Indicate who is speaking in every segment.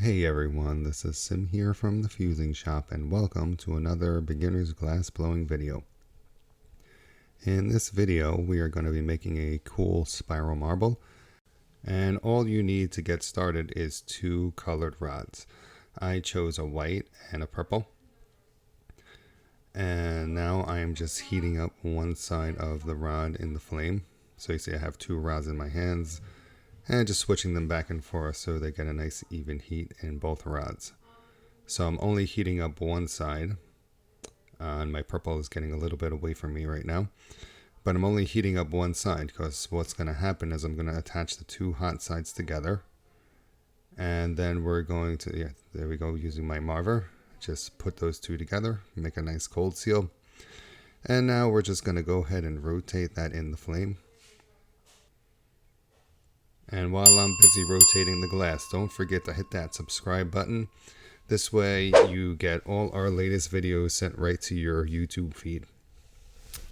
Speaker 1: Hey everyone, this is Sim here from the Fusing Shop and welcome to another beginner's glass blowing video. In this video we are going to be making a cool spiral marble, and all you need to get started is two colored rods. I chose a white and a purple, and now I am just heating up one side of the rod in the flame. So you see I have two rods in my hands and just switching them back and forth so they get a nice even heat in both rods. So I'm only heating up one side, and my purple is getting a little bit away from me right now. But I'm only heating up one side because what's going to happen is I'm going to attach the two hot sides together. And then we're going to, there we go, using my marver. Just put those two together, make a nice cold seal. And now we're just going to go ahead and rotate that in the flame. And while I'm busy rotating the glass, don't forget to hit that subscribe button. This way you get all our latest videos sent right to your YouTube feed.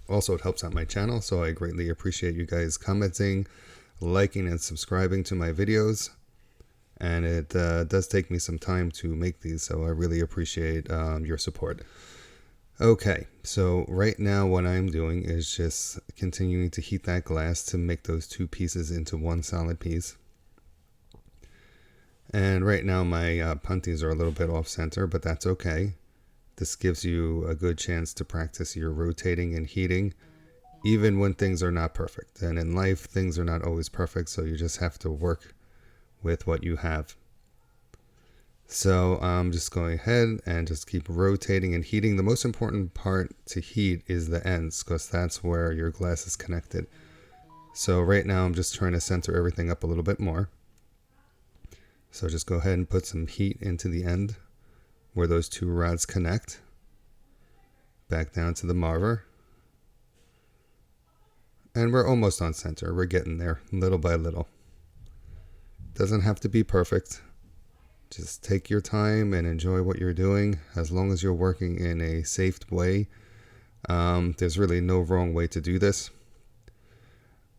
Speaker 1: Also, it helps out my channel, so I greatly appreciate you guys commenting, liking, and subscribing to my videos. And it does take me some time to make these, so I really appreciate your support. Okay, so right now what I'm doing is just continuing to heat that glass to make those two pieces into one solid piece. And right now my puntys are a little bit off center, but that's okay. This gives you a good chance to practice your rotating and heating, even when things are not perfect. And in life, things are not always perfect, so you just have to work with what you have. So I'm just going ahead and just keep rotating and heating. The most important part to heat is the ends, because that's where your glass is connected. So right now I'm just trying to center everything up a little bit more. So just go ahead and put some heat into the end where those two rods connect. Back down to the marver. And we're almost on center. We're getting there little by little. Doesn't have to be perfect. Just take your time and enjoy what you're doing. As long as you're working in a safe way, there's really no wrong way to do this.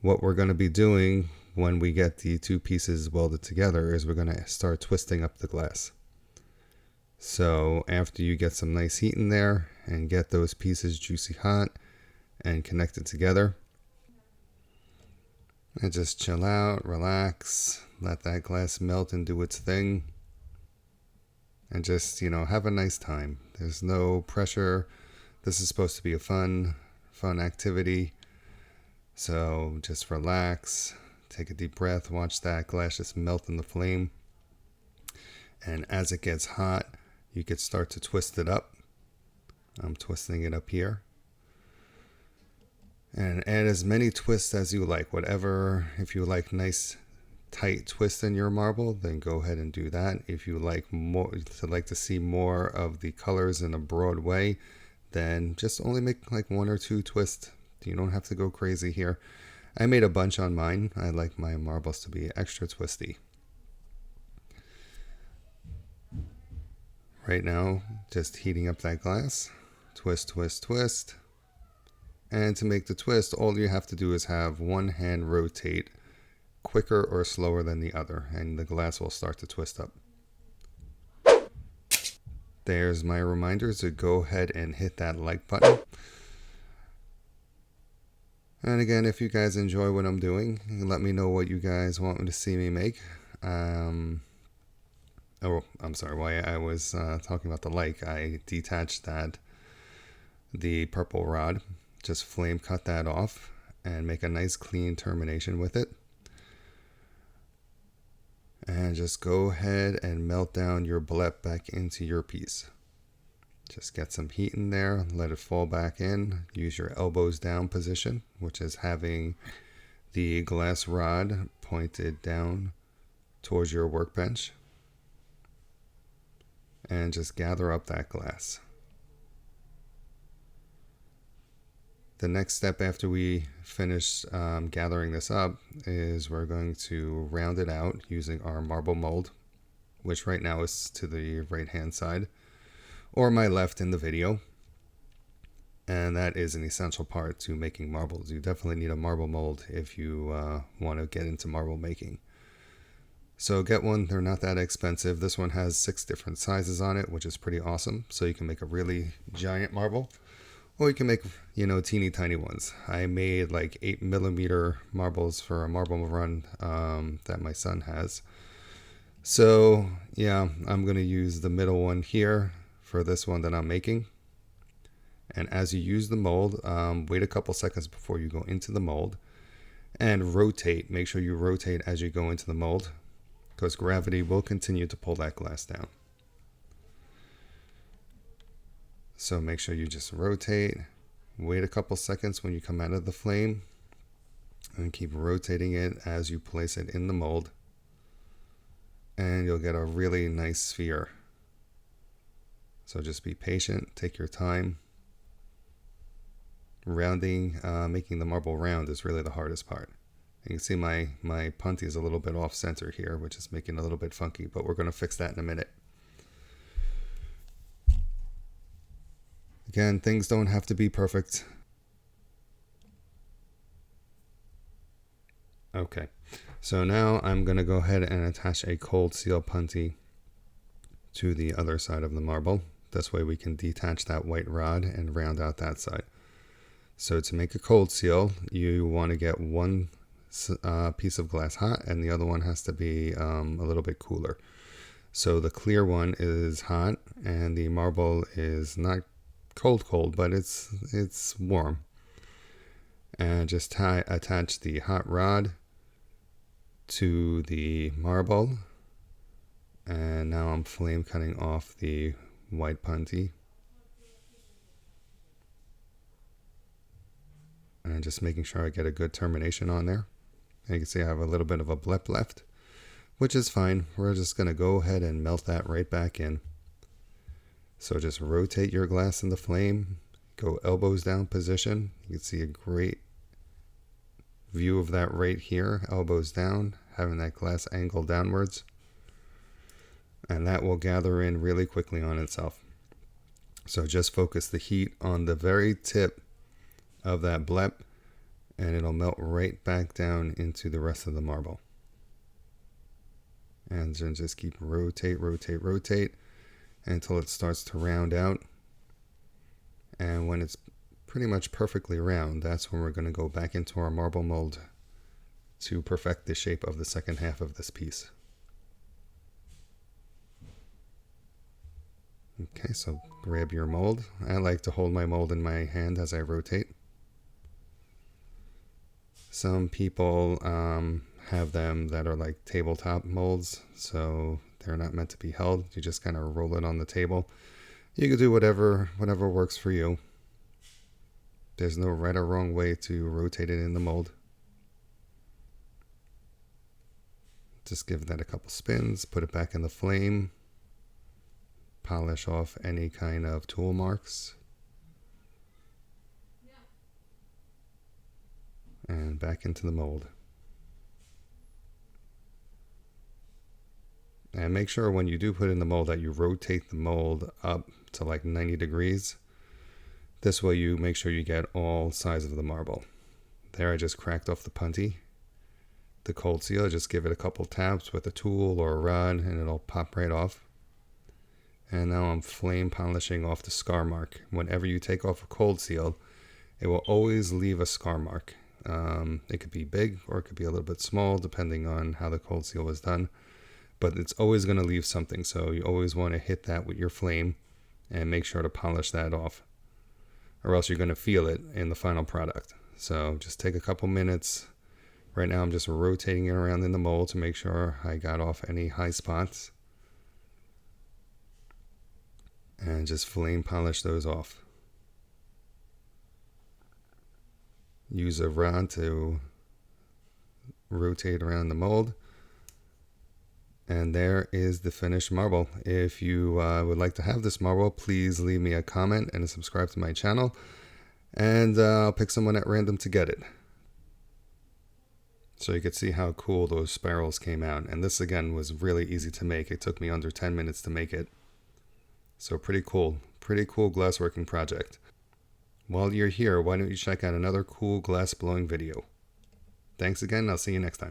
Speaker 1: What we're going to be doing when we get the two pieces welded together is we're going to start twisting up the glass. So after you get some nice heat in there and get those pieces juicy hot and connected together, and just chill out, relax, let that glass melt and do its thing. And just, have a nice time. There's no pressure. This is supposed to be a fun activity. So just relax, take a deep breath, watch that glass just melt in the flame. And as it gets hot, you could start to twist it up. I'm twisting it up here. And add as many twists as you like. Whatever, if you like nice tight twist in your marble, then go ahead and do that. If you like to see more of the colors in a broad way, then just only make like one or two twists. You don't have to go crazy here. I made a bunch on mine. I like my marbles to be extra twisty. Right now, just heating up that glass. Twist, twist, twist. And to make the twist, all you have to do is have one hand rotate quicker or slower than the other, and the glass will start to twist up. There's my reminder to go ahead and hit that like button. And again, if you guys enjoy what I'm doing, let me know what you guys want me to see me make. Oh, I'm sorry, while I was talking about the like, I detached the purple rod, just flame cut that off and make a nice clean termination with it. And just go ahead and melt down your billet back into your piece. Just get some heat in there, let it fall back in. Use your elbows down position, which is having the glass rod pointed down towards your workbench. And just gather up that glass. The next step after we finish gathering this up is we're going to round it out using our marble mold, which right now is to the right hand side or my left in the video. And that is an essential part to making marbles. You definitely need a marble mold if you want to get into marble making. So get one, they're not that expensive. This one has 6 different sizes on it, which is pretty awesome. So you can make a really giant marble, or you can make, teeny tiny ones. I made like 8mm marbles for a marble run that my son has. So yeah, I'm going to use the middle one here for this one that I'm making. And as you use the mold, wait a couple seconds before you go into the mold and rotate. Make sure you rotate as you go into the mold, because gravity will continue to pull that glass down. So make sure you just rotate, wait a couple seconds when you come out of the flame, and keep rotating it as you place it in the mold, and you'll get a really nice sphere. So just be patient, take your time. Rounding, making the marble round is really the hardest part. You can see my punty is a little bit off center here, which is making it a little bit funky, but we're going to fix that in a minute. Again, things don't have to be perfect. Okay, so now I'm going to go ahead and attach a cold seal punty to the other side of the marble. This way we can detach that white rod and round out that side. So to make a cold seal, you want to get one piece of glass hot, and the other one has to be a little bit cooler. So the clear one is hot, and the marble is not cold, but it's warm. And just attach the hot rod to the marble, and now I'm flame cutting off the white punty. And just making sure I get a good termination on there. And you can see I have a little bit of a blep left, which is fine. We're just going to go ahead and melt that right back in. So just rotate your glass in the flame, go elbows down position. You can see a great view of that right here, elbows down, having that glass angle downwards. And that will gather in really quickly on itself. So just focus the heat on the very tip of that blep, and it'll melt right back down into the rest of the marble. And then just keep rotate until it starts to round out. And when it's pretty much perfectly round, that's when we're going to go back into our marble mold to perfect the shape of the second half of this piece. Okay, so grab your mold. I like to hold my mold in my hand as I rotate. Some people have them that are like tabletop molds, so they're not meant to be held. You just kind of roll it on the table. You can do whatever works for you. There's no right or wrong way to rotate it in the mold. Just give that a couple spins, put it back in the flame, polish off any kind of tool marks. And back into the mold. And make sure when you do put in the mold that you rotate the mold up to like 90 degrees. This way you make sure you get all sides of the marble. There I just cracked off the punty. The cold seal, just give it a couple taps with a tool or a rod and it'll pop right off. And now I'm flame polishing off the scar mark. Whenever you take off a cold seal, it will always leave a scar mark. It could be big or it could be a little bit small depending on how the cold seal was done, but it's always going to leave something, so you always want to hit that with your flame and make sure to polish that off, or else you're going to feel it in the final product. So just take a couple minutes. Right now I'm just rotating it around in the mold to make sure I got off any high spots, and just flame polish those off. Use a rod to rotate around the mold. And there is the finished marble. If you would like to have this marble, please leave me a comment and subscribe to my channel. And I'll pick someone at random to get it. So you can see how cool those spirals came out. And this again was really easy to make. It took me under 10 minutes to make it. So pretty cool glassworking project. While you're here, why don't you check out another cool glass blowing video. Thanks again, I'll see you next time.